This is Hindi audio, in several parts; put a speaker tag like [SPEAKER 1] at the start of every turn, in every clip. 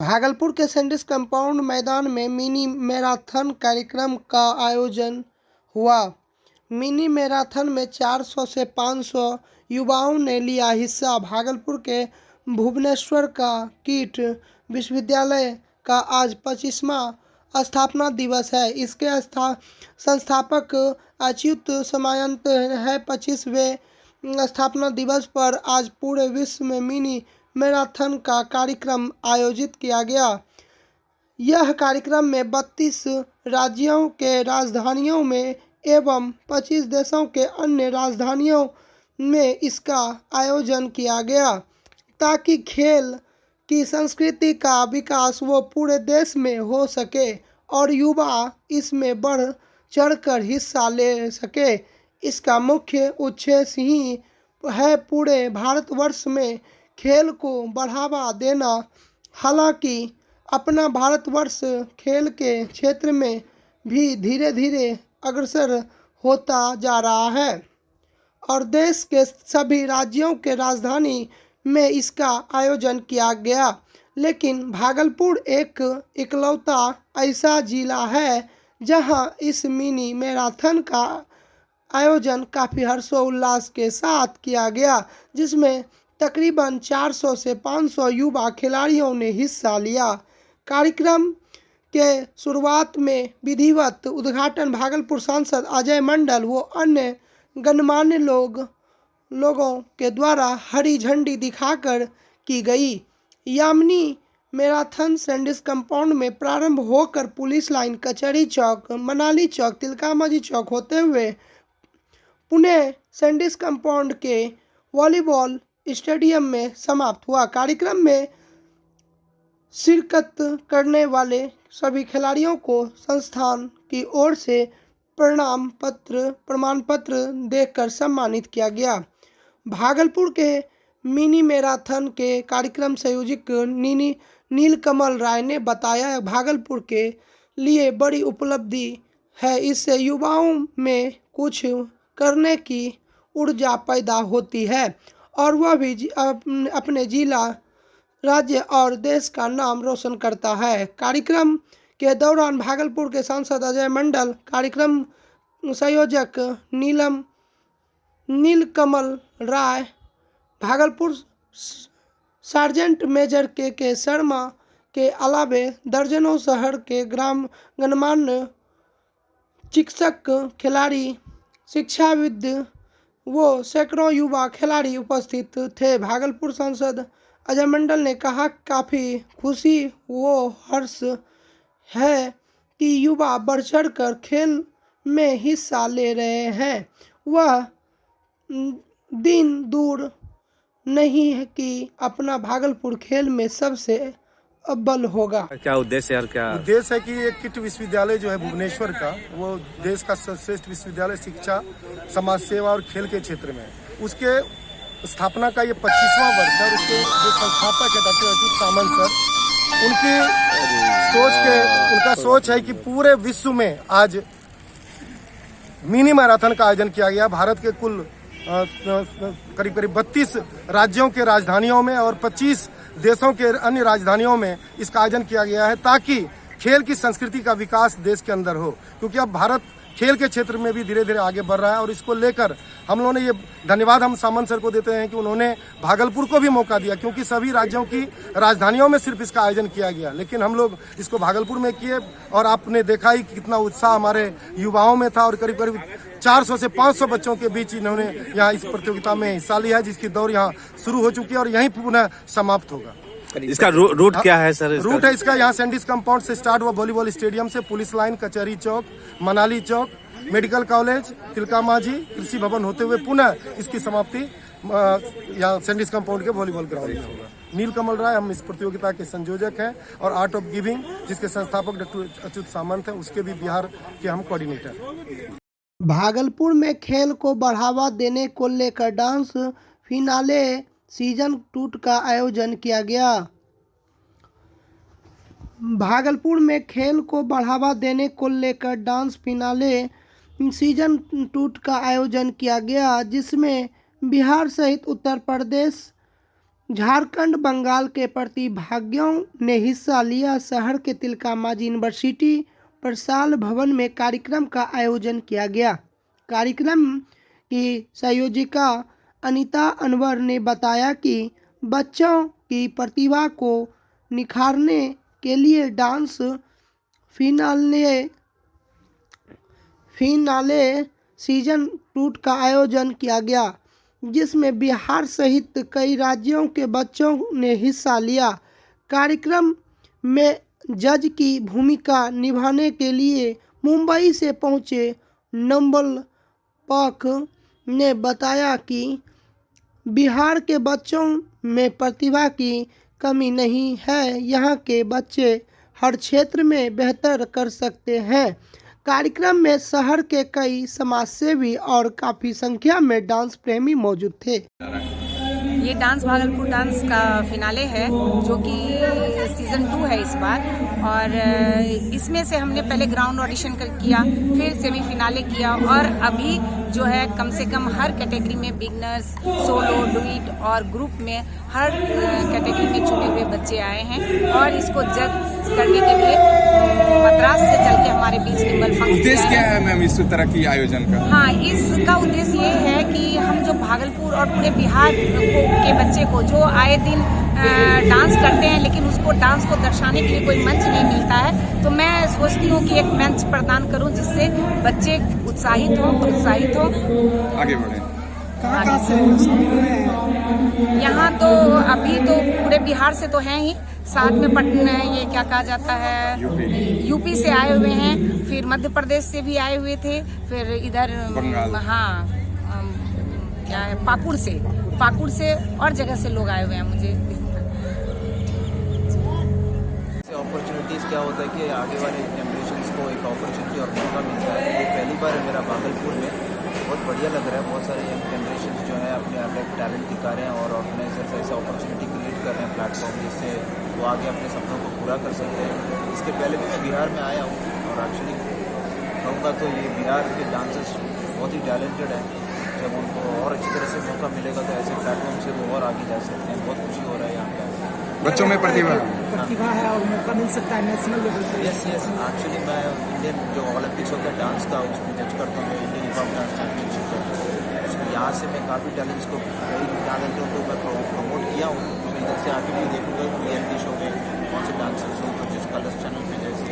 [SPEAKER 1] भागलपुर के सैंडिस कंपाउंड मैदान में मिनी मैराथन कार्यक्रम का आयोजन हुआ। मिनी मैराथन में 400 से 500 युवाओं ने लिया हिस्सा। भागलपुर के भुवनेश्वर का कीट विश्वविद्यालय का आज 25वां स्थापना दिवस है। इसके संस्थापक अच्युत सामंत है। 25वें स्थापना दिवस पर आज पूरे विश्व में मिनी मैराथन का कार्यक्रम आयोजित किया गया। यह कार्यक्रम में 32 राज्यों के राजधानियों में एवं 25 देशों के अन्य राजधानियों में इसका आयोजन किया गया ताकि खेल की संस्कृति का विकास वो पूरे देश में हो सके और युवा इसमें बढ़ चढ़कर हिस्सा ले सके। इसका मुख्य उद्देश्य ही है पूरे भारतवर्ष में खेल को बढ़ावा देना। हालांकि अपना भारतवर्ष खेल के क्षेत्र में भी धीरे धीरे अग्रसर होता जा रहा है और देश के सभी राज्यों के राजधानी में इसका आयोजन किया गया, लेकिन भागलपुर एक इकलौता ऐसा जिला है जहां इस मिनी मैराथन का आयोजन काफ़ी हर्षोल्लास के साथ किया गया, जिसमें तकरीबन 400 से 500 युवा खिलाड़ियों ने हिस्सा लिया। कार्यक्रम के शुरुआत में विधिवत उद्घाटन भागलपुर सांसद अजय मंडल व अन्य गणमान्य लोगों के द्वारा हरी झंडी दिखाकर की गई। यामिनी मैराथन सैंडिस कंपाउंड में प्रारंभ होकर पुलिस लाइन, कचहरी चौक, मनाली चौक, तिलकामाझी चौक होते हुए पुणे सैंडिस कंपाउंड के वॉलीबॉल स्टेडियम में समाप्त हुआ। कार्यक्रम में शिरकत करने वाले सभी खिलाड़ियों को संस्थान की ओर से प्रमाण पत्र देकर सम्मानित किया गया। भागलपुर के मिनी मैराथन के कार्यक्रम संयोजक नीलकमल राय ने बताया, भागलपुर के लिए बड़ी उपलब्धि है। इससे युवाओं में कुछ करने की ऊर्जा पैदा होती है और वह भी अपने जिला, राज्य और देश का नाम रोशन करता है। कार्यक्रम के दौरान भागलपुर के सांसद अजय मंडल, कार्यक्रम संयोजक नीलकमल राय, भागलपुर सार्जेंट मेजर के शर्मा के अलावे दर्जनों शहर के गणमान्य चिकित्सक, खिलाड़ी, शिक्षाविद वो सैकड़ों युवा खिलाड़ी उपस्थित थे। भागलपुर सांसद अजय मंडल ने कहा, काफ़ी खुशी व हर्ष है कि युवा बढ़ चढ़कर खेल में हिस्सा ले रहे हैं। वह दिन दूर नहीं है कि अपना भागलपुर खेल में सबसे अव्वल होगा।
[SPEAKER 2] क्या उद्देश्य है और क्या
[SPEAKER 3] उद्देश्य है कि ये किट विश्वविद्यालय जो है भुवनेश्वर का, वो देश का सर्वश्रेष्ठ विश्वविद्यालय शिक्षा, समाज सेवा और खेल के क्षेत्र में, उसके स्थापना का ये 25वां वर्ष है। और उसके जो संस्थापक है डॉक्टर अच्युत सामंत सर, उनका सोच है कि पूरे विश्व में आज मिनी मैराथन का आयोजन किया गया। भारत के कुल करीब 32 राज्यों के राजधानियों में और 25 देशों के अन्य राजधानियों में इसका आयोजन किया गया है ताकि खेल की संस्कृति का विकास देश के अंदर हो, क्योंकि अब भारत खेल के क्षेत्र में भी धीरे धीरे आगे बढ़ रहा है। और इसको लेकर हम लोगों ने ये धन्यवाद हम सामंत सर को देते हैं कि उन्होंने भागलपुर को भी मौका दिया, क्योंकि सभी राज्यों की राजधानियों में सिर्फ इसका आयोजन किया गया, लेकिन हम लोग इसको भागलपुर में किए और आपने देखा ही कितना उत्साह हमारे युवाओं में था। और करीब 400 से 500 बच्चों के बीच इन्होंने यहाँ इस प्रतियोगिता में हिस्सा लिया है, जिसकी दौर यहाँ शुरू हो चुकी है और यहीं पुनः समाप्त होगा।
[SPEAKER 2] इसका रूट क्या है सर?
[SPEAKER 3] रूट है इसका यहाँ सैंडिस कंपाउंड से स्टार्ट हुआ, वॉलीबॉल स्टेडियम से पुलिस लाइन, कचहरी चौक, मनाली चौक, मेडिकल कॉलेज, तिलकामाझी, कृषि भवन होते हुए पुनः इसकी समाप्ति यहाँ सैंडिस कंपाउंड के वॉलीबॉल ग्राउंड में होगा। नीलकमल राय हम इस प्रतियोगिता के संयोजक हैं और आर्ट ऑफ गिविंग, जिसके संस्थापक डॉक्टर अच्युत सामंत हैं, उसके भी बिहार के हम कोऑर्डिनेटर।
[SPEAKER 1] भागलपुर में खेल को बढ़ावा देने को लेकर डांस फिनाले सीजन 2 का आयोजन किया गया। भागलपुर में खेल को बढ़ावा देने को लेकर डांस फिनाले सीजन 2 का आयोजन किया गया, जिसमें बिहार सहित उत्तर प्रदेश, झारखंड बंगाल के प्रतिभागियों ने हिस्सा लिया। शहर के तिलकामाझी यूनिवर्सिटी प्रसाल भवन में कार्यक्रम का आयोजन किया गया। कार्यक्रम की संयोजिका अनीता अनवर ने बताया कि बच्चों की प्रतिभा को निखारने के लिए डांस फिनाले सीजन 2 का आयोजन किया गया, जिसमें बिहार सहित कई राज्यों के बच्चों ने हिस्सा लिया। कार्यक्रम में जज की भूमिका निभाने के लिए मुंबई से पहुंचे नंबल पाक ने बताया कि बिहार के बच्चों में प्रतिभा की कमी नहीं है, यहाँ के बच्चे हर क्षेत्र में बेहतर कर सकते हैं। कार्यक्रम में शहर के कई समाजसेवी और काफी संख्या में डांस प्रेमी मौजूद थे।
[SPEAKER 4] ये डांस भागलपुर डांस का फिनाले है, जो कि सीजन 2 है इस बार। और इसमें से हमने पहले ग्राउंड ऑडिशन किया, फिर सेमीफिनाले किया, और अभी जो है कम से कम हर कैटेगरी में बिगनर्स, सोलो, डुइट और ग्रुप में हर कैटेगरी में चुने हुए बच्चे आए हैं। और इसको जज करने के लिए मद्रास से चल के हमारे बीच निम्बल फंक्शन।
[SPEAKER 5] उद्देश्य क्या है मैम इस तरह की आयोजन का?
[SPEAKER 4] हाँ, इसका उद्देश्य ये है कि हम जो भागलपुर और पूरे बिहार के बच्चे को जो आए दिन डांस करते हैं, लेकिन उसको डांस को दर्शाने के लिए कोई मंच नहीं मिलता है, तो मैं सोचती हूँ कि एक मंच प्रदान करूँ जिससे बच्चे उत्साहित हों, प्रोत्साहित हों,
[SPEAKER 5] आगे बढ़े।
[SPEAKER 4] कहाँ से यहाँ तो अभी तो पूरे बिहार से तो हैं ही, साथ में पटना, ये क्या कहा जाता है, यूपी से आए हुए हैं, फिर मध्य प्रदेश से भी आए हुए थे, फिर इधर
[SPEAKER 5] बंगाल,
[SPEAKER 4] हाँ क्या है, पाकुड़ से और जगह से लोग आए हुए हैं। मुझे
[SPEAKER 6] अपॉर्चुनिटीज़ क्या होता है कि आगे वाले जनरेशन्स को एक अपॉर्चुनिटी और मौका मिलता है। ये पहली बार है मेरा भागलपुर में, बहुत बढ़िया लग रहा है। बहुत सारे यंग जनरेशन जो है अपने अलग टैलेंट दिखा रहे हैं और ऑर्गेनाइजर्स ऐसे अपॉर्चुनिटी क्रिएट कर रहे हैं प्लेटफॉर्म, जिससे वो आगे अपने सपनों को पूरा कर सकते हैं। इसके पहले भी मैं बिहार में आया हूँ और एक्चुअली कहूँगा तो ये बिहार के डांसर्स बहुत ही टैलेंटेड हैं। जब उनको और अच्छी तरह से मौका मिलेगा तो ऐसे प्लेटफॉर्म से वो और आगे जा सकते हैं। बहुत खुशी हो रहा है यहाँ पे
[SPEAKER 5] बच्चों में प्रतिभा
[SPEAKER 7] है और मौका मिल सकता है नेशनल लेवल पर।
[SPEAKER 6] यस एक्चुअली मैं इंडियन जो ओलंपिक्स होता है डांस का, उसमें जज करता हूँ, Indian hip hop dance championship है। उसमें यहाँ से मैं काफ़ी टैलेंट्स को, कई टैलेंटों को मैं प्रमोट किया हूँ। मैं इधर से आगे भी देखूँगा रियलिटी शो में कौन से डांसर्स हो, तो जिस कलर्स चैनल में जैसे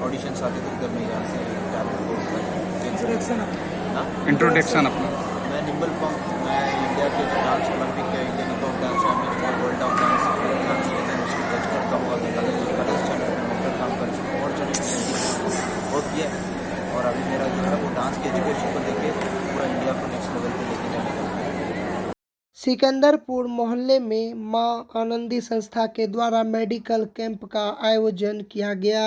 [SPEAKER 6] ऑडिशन आते थे उधर मैं यहाँ से टैलेंट को
[SPEAKER 5] इंट्रोडक्शन अपना।
[SPEAKER 6] मैं निम्बल फंक, मैं इंडिया के जो डांस ओलंपिक के Indian hip hop dance championship, world of dance उसको जज करता हूँ। कलर्स चैनल में मैं काम कर चुका हूँ और चैनल बहुत किया है। और अभी मेरा जो है वो डांस के एजुकेशन को लेके पूरा इंडिया को नेक्स्ट लेवल पे लेके जाने का।
[SPEAKER 1] सिकंदरपुर मोहल्ले में मां आनंदी संस्था के द्वारा मेडिकल कैंप का आयोजन किया गया।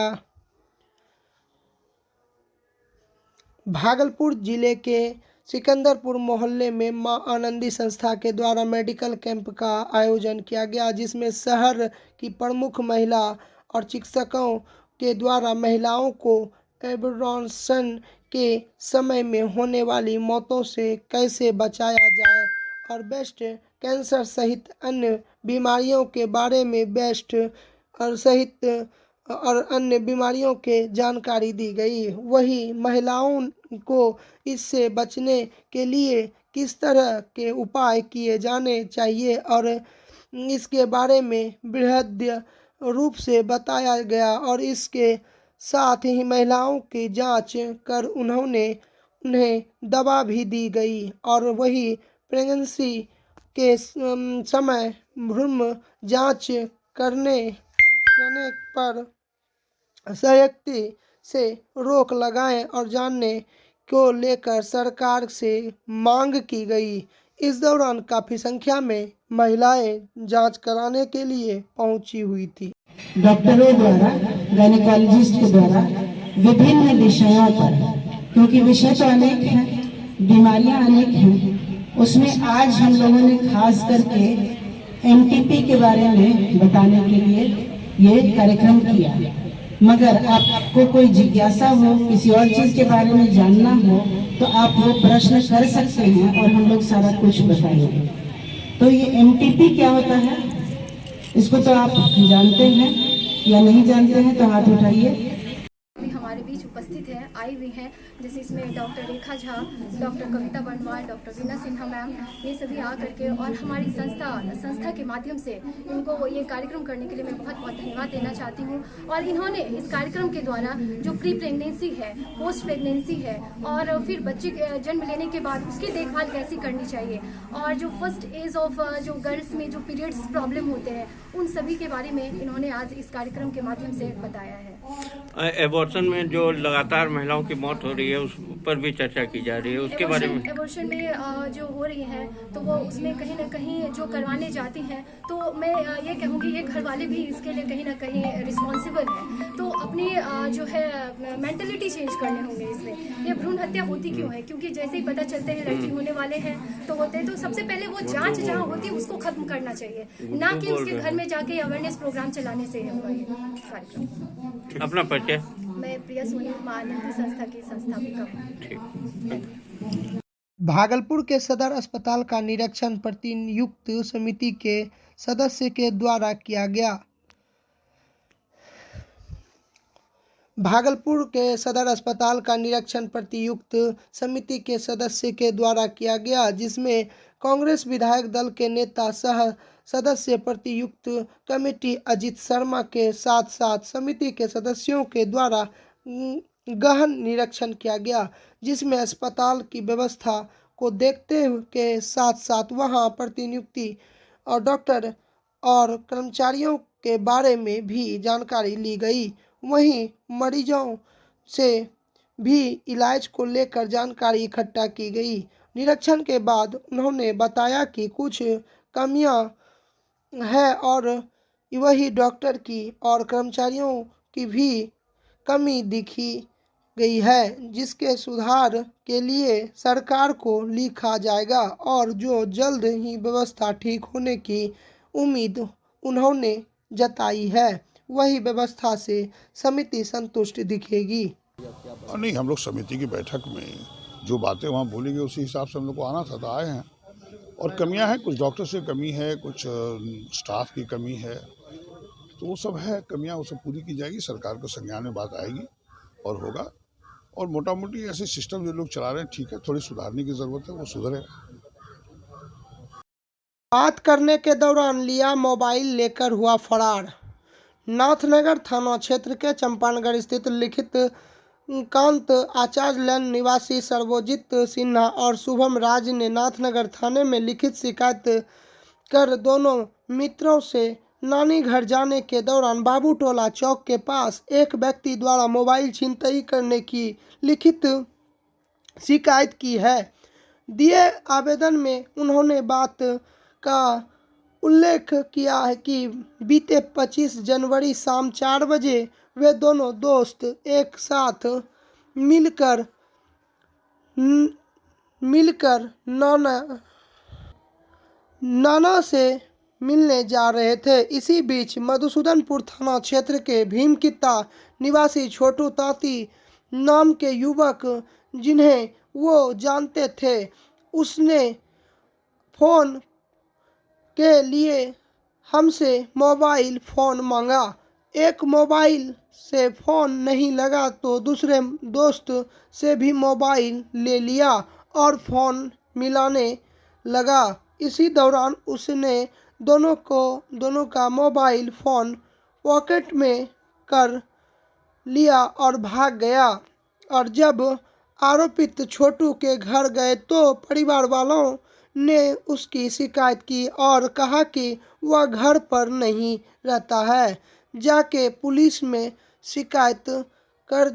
[SPEAKER 1] भागलपुर जिले के सिकंदरपुर मोहल्ले में मां आनंदी संस्था के द्वारा मेडिकल कैंप का आयोजन किया गया, जिसमें शहर की प्रमुख महिला और चिकित्सकों के द्वारा महिलाओं को एबॉर्शन के समय में होने वाली मौतों से कैसे बचाया जाए और ब्रेस्ट कैंसर सहित अन्य बीमारियों के बारे में और अन्य बीमारियों के जानकारी दी गई। वही महिलाओं को इससे बचने के लिए किस तरह के उपाय किए जाने चाहिए और इसके बारे में बृहद रूप से बताया गया और इसके साथ ही महिलाओं की जांच कर उन्हें दवा भी दी गई और वही प्रेगनेंसी के समय भ्रूण जांच करने पर संयुक्ति से रोक लगाएं और जानने को लेकर सरकार से मांग की गई। इस दौरान काफी संख्या में महिलाएं जांच कराने के लिए पहुंची हुई थी।
[SPEAKER 8] डॉक्टरों द्वारा, गायनेकोलॉजिस्ट के द्वारा विभिन्न विषयों पर, क्योंकि विषय तो अनेक हैं, बीमारियां अनेक हैं, उसमें आज हम लोगों ने खास करके एमटीपी के बारे में बताने के लिए ये कार्यक्रम किया। मगर आपको कोई जिज्ञासा हो, किसी और चीज के बारे में जानना हो, तो आप वो प्रश्न कर सकते हैं और हम लोग सारा कुछ बताएंगे। तो ये एमटीपी क्या होता है? इसको तो आप जानते हैं या नहीं जानते हैं तो हाथ उठाइए।
[SPEAKER 9] भी हमारे बीच उपस्थित है, आई हुई हैं, जैसे इसमें डॉक्टर रेखा झा, डॉक्टर कविता बनवाल, डॉक्टर वीना सिन्हा मैम, ये सभी आ करके और हमारी संस्था के माध्यम से इनको ये कार्यक्रम करने के लिए मैं बहुत बहुत धन्यवाद देना चाहती हूँ। और इन्होंने इस कार्यक्रम के द्वारा जो प्री प्रेगनेंसी है, पोस्ट प्रेगनेंसी है और फिर बच्चे के जन्म लेने के बाद उसकी देखभाल कैसी करनी चाहिए और जो फर्स्ट एज ऑफ जो गर्ल्स में जो पीरियड्स प्रॉब्लम होते हैं उन सभी के बारे में इन्होंने आज इस कार्यक्रम के माध्यम से बताया है।
[SPEAKER 10] एबॉर्शन में जो लगातार महिलाओं की मौत हो रही है उस पर भी चर्चा की जा रही है, उसके बारे में।
[SPEAKER 9] एबॉर्शन में जो हो रही है तो वो उसमें कहीं ना कहीं जो करवाने जाती हैं तो मैं ये कहूँगी ये घर वाले भी इसके लिए कहीं ना कहीं रिस्पॉन्सिबल है, तो अपनी जो है मेंटलिटी चेंज करने होंगे इसमें। ये भ्रूण हत्या होती क्यों है? क्योंकि जैसे ही पता चलते हैं लड़की होने वाले हैं तो होते हैं, तो सबसे पहले वो जांच जहाँ होती है उसको खत्म करना चाहिए, ना कि उसके घर में जाके अवेयरनेस प्रोग्राम चलाने से होगा ये कार्यक्रम।
[SPEAKER 10] अपना परिचय।
[SPEAKER 9] मैं प्रिया सोनी महानंदी संस्था की संस्थापिका हूँ।
[SPEAKER 1] भागलपुर के सदर अस्पताल का निरीक्षण प्रतिनियुक्त समिति के सदस्य के द्वारा किया गया। भागलपुर के सदर अस्पताल का निरीक्षण प्रतियुक्त समिति के सदस्य के द्वारा किया गया, जिसमें कांग्रेस विधायक दल के नेता सह सदस्य प्रतियुक्त कमेटी अजीत शर्मा के साथ साथ समिति के सदस्यों के द्वारा गहन निरीक्षण किया गया, जिसमें अस्पताल की व्यवस्था को देखते के साथ साथ वहां प्रतिनियुक्ति और डॉक्टर और कर्मचारियों के बारे में भी जानकारी ली गई। वहीं मरीजों से भी इलाज को लेकर जानकारी इकट्ठा की गई। निरीक्षण के बाद उन्होंने बताया कि कुछ कमियां है और वही डॉक्टर की और कर्मचारियों की भी कमी दिखी गई है, जिसके सुधार के लिए सरकार को लिखा जाएगा और जो जल्द ही व्यवस्था ठीक होने की उम्मीद उन्होंने जताई है, वही व्यवस्था से समिति संतुष्ट दिखेगी।
[SPEAKER 11] नहीं, हम लोग समिति की बैठक में जो बातें वहाँ बोली गई उसी हिसाब से हम लोग को आना था, तो आए हैं। और कमियां हैं, कुछ डॉक्टर से कमी है, कुछ स्टाफ की कमी है, तो वो सब है कमियां, वो सब पूरी की जाएगी। सरकार को संज्ञान में बात आएगी और होगा। और मोटा मोटी ऐसे सिस्टम जो लोग चला रहे हैं ठीक है, थोड़ी सुधारने की ज़रूरत है, वो सुधरेगा।
[SPEAKER 1] बात करने के दौरान लिया मोबाइल लेकर हुआ फरार। नाथनगर थाना क्षेत्र के चंपानगढ़ स्थित लिखित कांत आचार्य लैन निवासी सर्वोजित सिन्हा और शुभम राज ने नाथनगर थाने में लिखित शिकायत कर दोनों मित्रों से नानी घर जाने के दौरान बाबूटोला चौक के पास एक व्यक्ति द्वारा मोबाइल छिनतई करने की लिखित शिकायत की है। दिए आवेदन में उन्होंने बात का उल्लेख किया है कि बीते 25 जनवरी शाम 4 बजे वे दोनों दोस्त एक साथ मिलकर नाना से मिलने जा रहे थे। इसी बीच मधुसूदनपुर थाना क्षेत्र के भीमकित्ता निवासी छोटू ताती नाम के युवक, जिन्हें वो जानते थे, उसने फोन के लिए हमसे मोबाइल फ़ोन मांगा। एक मोबाइल से फ़ोन नहीं लगा तो दूसरे दोस्त से भी मोबाइल ले लिया और फ़ोन मिलाने लगा। इसी दौरान उसने दोनों का मोबाइल फ़ोन पॉकेट में कर लिया और भाग गया। और जब आरोपित छोटू के घर गए तो परिवार वालों ने उसकी शिकायत की और कहा कि वह घर पर नहीं रहता है, जाके पुलिस में शिकायत कर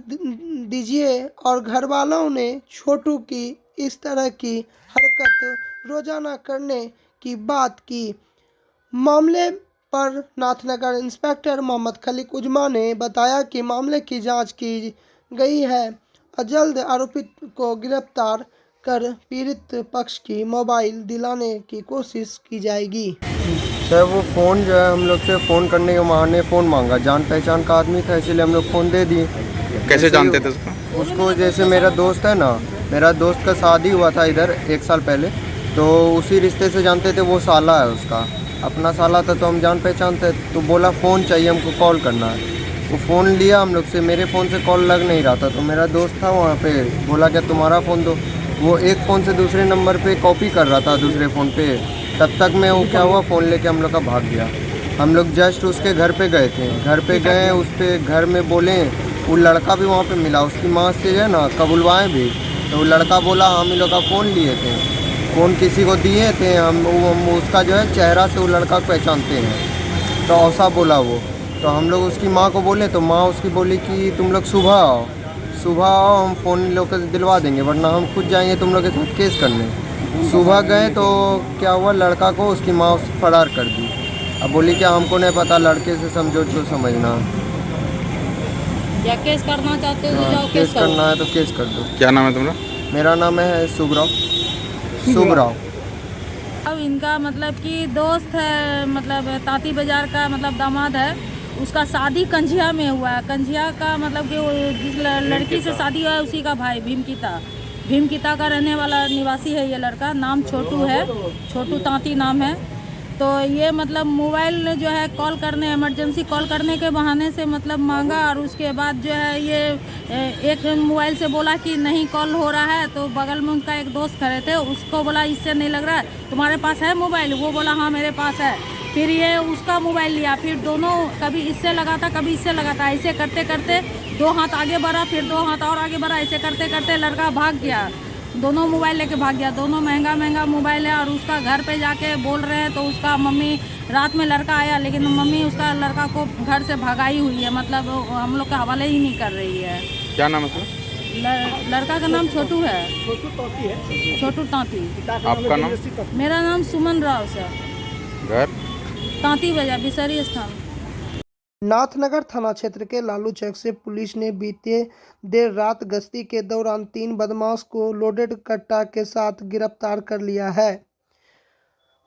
[SPEAKER 1] दीजिए। और घर वालों ने छोटू की इस तरह की हरकत रोजाना करने की बात की। मामले पर नाथनगर इंस्पेक्टर मोहम्मद खलीक उजमा ने बताया कि मामले की जांच की गई है और जल्द आरोपित को गिरफ्तार कर पीड़ित पक्ष की मोबाइल दिलाने की कोशिश की जाएगी।
[SPEAKER 12] सर वो फ़ोन जो है हम लोग से फ़ोन करने के माने फ़ोन मांगा, जान पहचान का आदमी था इसलिए हम लोग फ़ोन दे दिए।
[SPEAKER 5] कैसे जानते थे
[SPEAKER 12] उसको? जैसे मेरा दोस्त है ना, मेरा दोस्त का शादी हुआ था इधर 1 साल पहले, तो उसी रिश्ते से जानते थे, वो साला है उसका। अपना साला था तो हम जान पहचान थे, तो बोला फ़ोन चाहिए हमको, कॉल करना है। वो फ़ोन लिया हम लोग से, मेरे फ़ोन से कॉल लग नहीं रहा था, तो मेरा दोस्त था वहाँ पे, बोला क्या तुम्हारा फ़ोन दो। वो एक फ़ोन से दूसरे नंबर पे कॉपी कर रहा था दूसरे फ़ोन पे। तब तक मैं वो क्या हुआ, फ़ोन लेके हम लोग का भाग गया। हम लोग जस्ट उसके घर पे गए थे, घर पे गए, उस पर घर में बोले, वो लड़का भी वहाँ पे मिला, उसकी माँ से है ना कबुलवाएँ भी। तो वो लड़का बोला हम इन लोग का फ़ोन लिए थे, फ़ोन किसी को दिए थे हम उसका जो है चेहरा से वो लड़का पहचानते हैं, तो ऐसा बोला वो। तो हम लोग उसकी माँ को बोले, तो माँ उसकी बोली कि तुम लोग सुबह आओ, हम फ़ोन लोग को दिलवा देंगे, वरना हम खुद जाएंगे तुम लोग के साथ केस करने। सुबह गए तो क्या हुआ, लड़का को उसकी माँ उससे फरार कर दी। अब बोली क्या हमको नहीं पता, लड़के से समझो जो समझना,
[SPEAKER 13] या केस करना चाहते हो तो जाओ,
[SPEAKER 12] केस करना है तो केस कर दो।
[SPEAKER 5] क्या नाम है तुम्हारा?
[SPEAKER 12] मेरा नाम है सुगराव।
[SPEAKER 13] अब इनका मतलब कि दोस्त है, मतलब तांती बाजार का मतलब दामाद है, उसका शादी कंझिया में हुआ है। कंझिया का मतलब कि जिस लड़की से शादी हुआ है उसी का भाई भीमकिता का रहने वाला निवासी है ये लड़का। नाम छोटू है, छोटू तांती नाम है। तो ये मतलब मोबाइल जो है कॉल करने, इमरजेंसी कॉल करने के बहाने से मतलब मांगा, और उसके बाद जो है ये एक मोबाइल से बोला कि नहीं कॉल हो रहा है। तो बगल में उनका एक दोस्त खड़े थे, उसको बोला इससे नहीं लग रहा है, तुम्हारे पास है मोबाइल? वो बोला हाँ मेरे पास है। फिर ये उसका मोबाइल लिया, फिर दोनों कभी इससे लगाता कभी इससे लगाता, ऐसे करते करते 2 हाथ आगे बढ़ा, फिर 2 हाथ और आगे बढ़ा, ऐसे करते करते लड़का भाग गया, दोनों मोबाइल लेके भाग गया। दोनों महंगा मोबाइल है, और उसका घर पे जाके बोल रहे हैं, तो उसका मम्मी, रात में लड़का आया लेकिन मम्मी उसका लड़का को घर से भगाई हुई है, मतलब हम लोग के हवाले ही नहीं कर रही है।
[SPEAKER 5] क्या नाम है सर?
[SPEAKER 13] लड़का का नाम छोटू है, छोटू तांती।
[SPEAKER 5] आपका नाम?
[SPEAKER 13] मेरा नाम सुमन राव सर,
[SPEAKER 5] घर
[SPEAKER 13] तांती बाजार बिसरी स्थान।
[SPEAKER 1] नाथनगर थाना क्षेत्र के लालू चौक से पुलिस ने बीते देर रात गश्ती के दौरान 3 बदमाश को लोडेड कट्टा के साथ गिरफ्तार कर लिया है।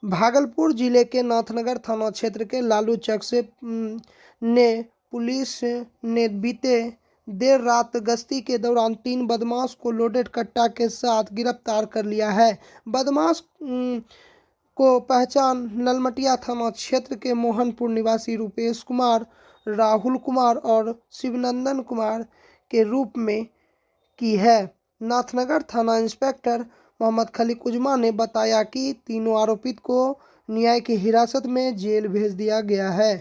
[SPEAKER 1] भागलपुर जिले के नाथनगर थाना क्षेत्र के लालू चौक से पुलिस ने बीते देर रात गश्ती के दौरान 3 बदमाश को लोडेड कट्टा के साथ गिरफ्तार कर लिया है। बदमाश को पहचान नलमटिया थाना क्षेत्र के मोहनपुर निवासी रुपेश कुमार, राहुल कुमार और शिवनंदन कुमार के रूप में की है। नाथनगर थाना इंस्पेक्टर मोहम्मद खलीक उजमा ने बताया कि तीनों आरोपित को न्यायिक हिरासत में जेल भेज दिया गया है।